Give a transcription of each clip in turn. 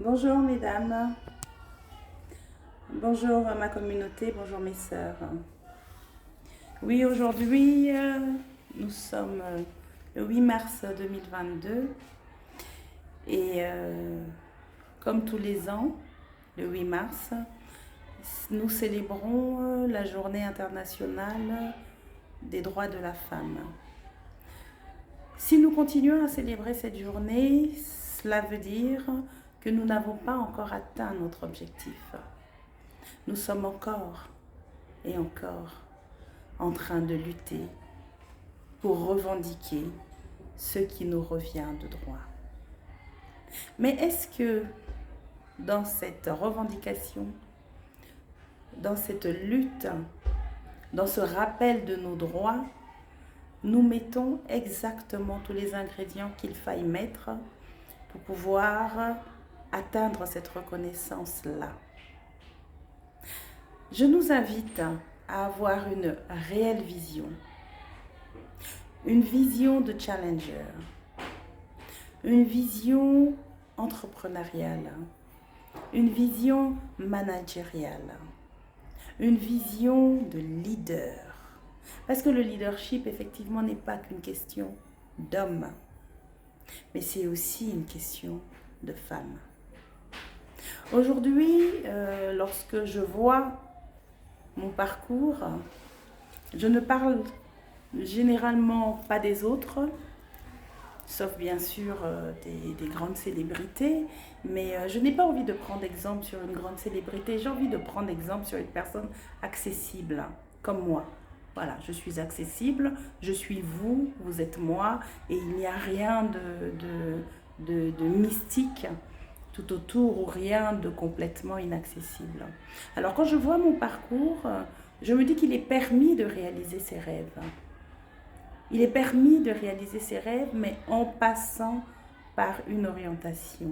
Bonjour mesdames, bonjour à ma communauté, bonjour mes sœurs. Oui, aujourd'hui, nous sommes le 8 mars 2022 et comme tous les ans, le 8 mars, nous célébrons la journée internationale des droits de la femme. Si nous continuons à célébrer cette journée, cela veut dire que nous n'avons pas encore atteint notre objectif. Nous sommes encore et encore en train de lutter pour revendiquer ce qui nous revient de droit. Mais est-ce que dans cette revendication, dans cette lutte, dans ce rappel de nos droits, nous mettons exactement tous les ingrédients qu'il faille mettre pour pouvoir atteindre cette reconnaissance-là? Je nous invite à avoir une réelle vision, une vision de challenger, une vision entrepreneuriale, une vision managériale, une vision de leader. Parce que le leadership, effectivement, n'est pas qu'une question d'homme, mais c'est aussi une question de femme. Aujourd'hui, lorsque je vois mon parcours, je ne parle généralement pas des autres, sauf bien sûr des grandes célébrités, mais je n'ai pas envie de prendre exemple sur une grande célébrité, j'ai envie de prendre exemple sur une personne accessible, comme moi. Voilà, je suis accessible, je suis vous, vous êtes moi, et il n'y a rien de mystique tout autour ou rien de complètement inaccessible. Alors quand je vois mon parcours, je me dis qu'il est permis de réaliser ses rêves. Il est permis de réaliser ses rêves, mais en passant par une orientation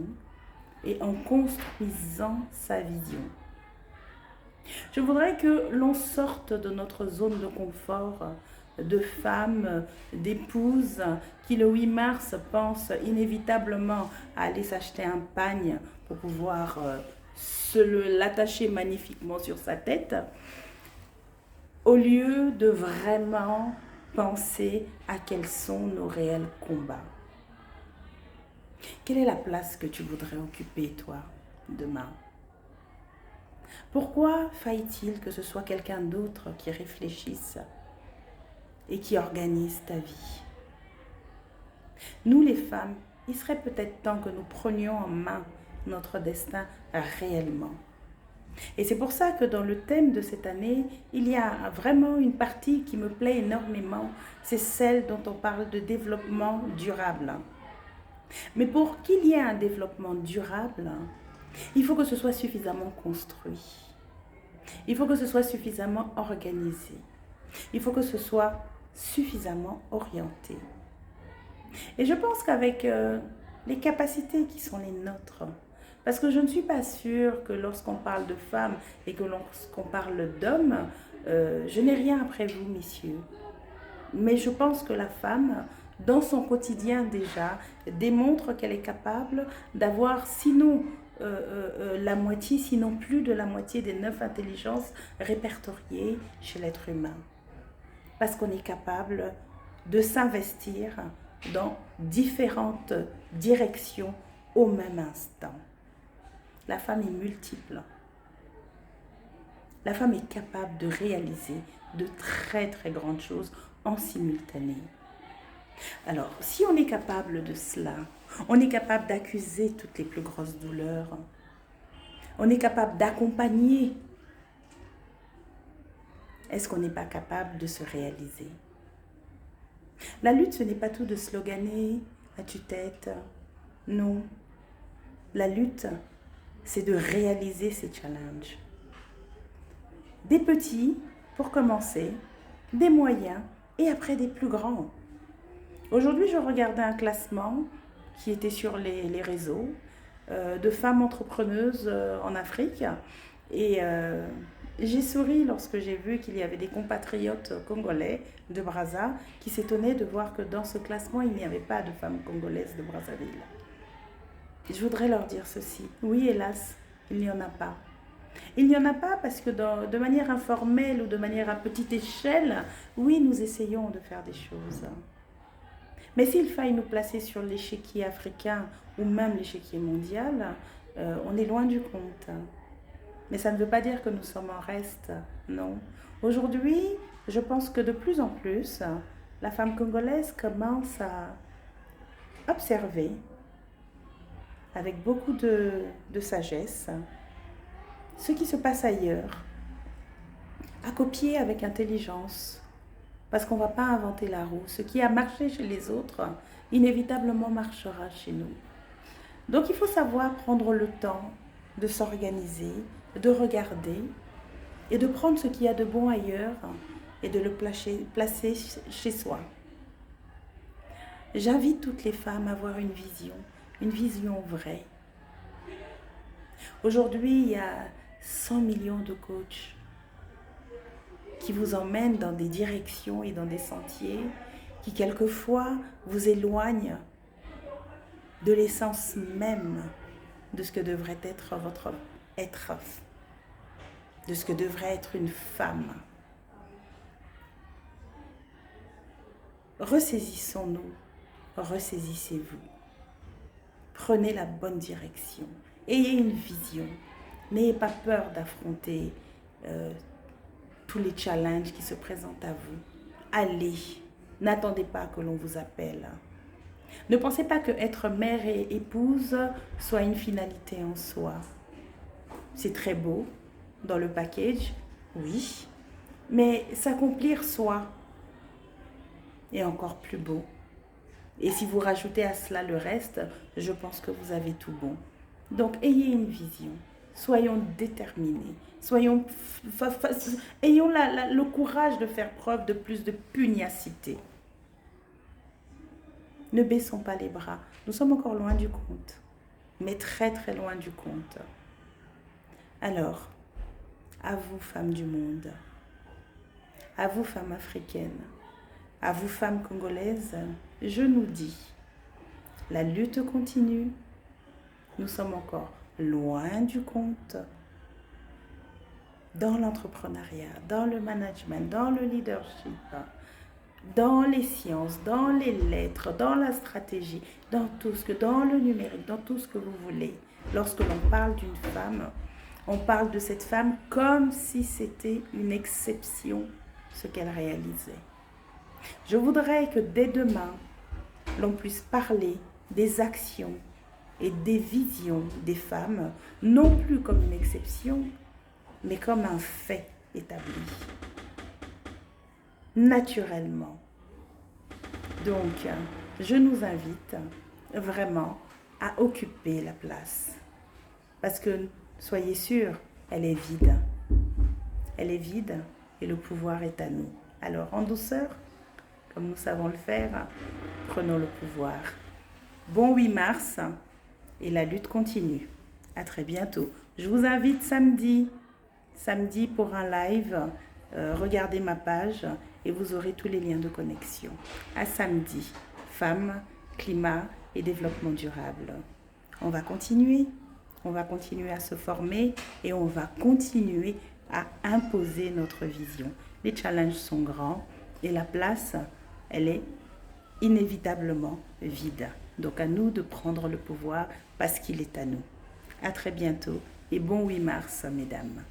et en construisant sa vision. Je voudrais que l'on sorte de notre zone de confort de femmes, d'épouses qui le 8 mars pensent inévitablement à aller s'acheter un pagne pour pouvoir l'attacher magnifiquement sur sa tête, au lieu de vraiment penser à quels sont nos réels combats. Quelle est la place que tu voudrais occuper, toi, demain? Pourquoi faille-t-il que ce soit quelqu'un d'autre qui réfléchisse et qui organise ta vie? Nous, les femmes, il serait peut-être temps que nous prenions en main notre destin réellement. Et c'est pour ça que dans le thème de cette année, il y a vraiment une partie qui me plaît énormément. C'est celle dont on parle de développement durable. Mais pour qu'il y ait un développement durable, il faut que ce soit suffisamment construit. Il faut que ce soit suffisamment organisé. Il faut que ce soit suffisamment orienté. Et je pense qu'avec les capacités qui sont les nôtres, parce que je ne suis pas sûre que lorsqu'on parle de femmes et que lorsqu'on parle d'hommes, je n'ai rien après vous, messieurs. Mais je pense que la femme, dans son quotidien déjà, démontre qu'elle est capable d'avoir, sinon la moitié, sinon plus de la moitié des 9 intelligences répertoriées chez l'être humain. Parce qu'on est capable de s'investir dans différentes directions au même instant. La femme est multiple. La femme est capable de réaliser de très très grandes choses en simultané. Alors, si on est capable de cela, on est capable d'accuser toutes les plus grosses douleurs. On est capable d'accompagner. Est-ce qu'on n'est pas capable de se réaliser? La lutte, ce n'est pas tout de sloganer à tue-tête. Non. La lutte, c'est de réaliser ces challenges. Des petits, pour commencer, des moyens et après des plus grands. Aujourd'hui, je regardais un classement qui était sur les réseaux de femmes entrepreneuses en Afrique et j'ai souri lorsque j'ai vu qu'il y avait des compatriotes congolais de Brazza qui s'étonnaient de voir que dans ce classement, il n'y avait pas de femmes congolaises de Brazzaville. Je voudrais leur dire ceci. Oui, hélas, il n'y en a pas. Il n'y en a pas parce que de manière informelle ou de manière à petite échelle, oui, nous essayons de faire des choses. Mais s'il faille nous placer sur l'échiquier africain ou même l'échiquier mondial, on est loin du compte. Mais ça ne veut pas dire que nous sommes en reste, non. Aujourd'hui, je pense que de plus en plus, la femme congolaise commence à observer avec beaucoup de sagesse ce qui se passe ailleurs, à copier avec intelligence, parce qu'on ne va pas inventer la roue. Ce qui a marché chez les autres, inévitablement marchera chez nous. Donc il faut savoir prendre le temps de s'organiser, de regarder et de prendre ce qu'il y a de bon ailleurs et de le placer chez soi. J'invite toutes les femmes à avoir une vision vraie. Aujourd'hui, il y a 100 millions de coachs qui vous emmènent dans des directions et dans des sentiers qui quelquefois vous éloignent de l'essence même de ce que devrait être votre être, de ce que devrait être une femme. Ressaisissons-nous, ressaisissez-vous. Prenez la bonne direction. Ayez une vision. N'ayez pas peur d'affronter tous les challenges qui se présentent à vous. Allez, n'attendez pas que l'on vous appelle. Ne pensez pas que être mère et épouse soit une finalité en soi. C'est très beau dans le package, oui, mais s'accomplir soi est encore plus beau. Et si vous rajoutez à cela le reste, je pense que vous avez tout bon. Donc ayez une vision, soyons déterminés, ayons le courage de faire preuve de plus de pugnacité. Ne baissons pas les bras, nous sommes encore loin du compte, mais très très loin du compte. Alors, à vous femmes du monde, à vous femmes africaines, à vous femmes congolaises, je nous dis, la lutte continue, nous sommes encore loin du compte dans l'entrepreneuriat, dans le management, dans le leadership, dans les sciences, dans les lettres, dans la stratégie, dans le numérique, dans tout ce que vous voulez. Lorsque l'on parle d'une femme, on parle de cette femme comme si c'était une exception, ce qu'elle réalisait. Je voudrais que dès demain, l'on puisse parler des actions et des visions des femmes, non plus comme une exception, mais comme un fait établi, naturellement. Donc, je nous invite vraiment à occuper la place. Parce que, soyez sûrs, elle est vide. Elle est vide et le pouvoir est à nous. Alors, en douceur, comme nous savons le faire, prenons le pouvoir. Bon 8 mars et la lutte continue. À très bientôt. Je vous invite samedi pour un live. Regardez ma page et vous aurez tous les liens de connexion. À samedi, femmes, climat et développement durable. On va continuer à se former et on va continuer à imposer notre vision. Les challenges sont grands et la place, elle est inévitablement vide. Donc à nous de prendre le pouvoir parce qu'il est à nous. À très bientôt et bon 8 mars, mesdames.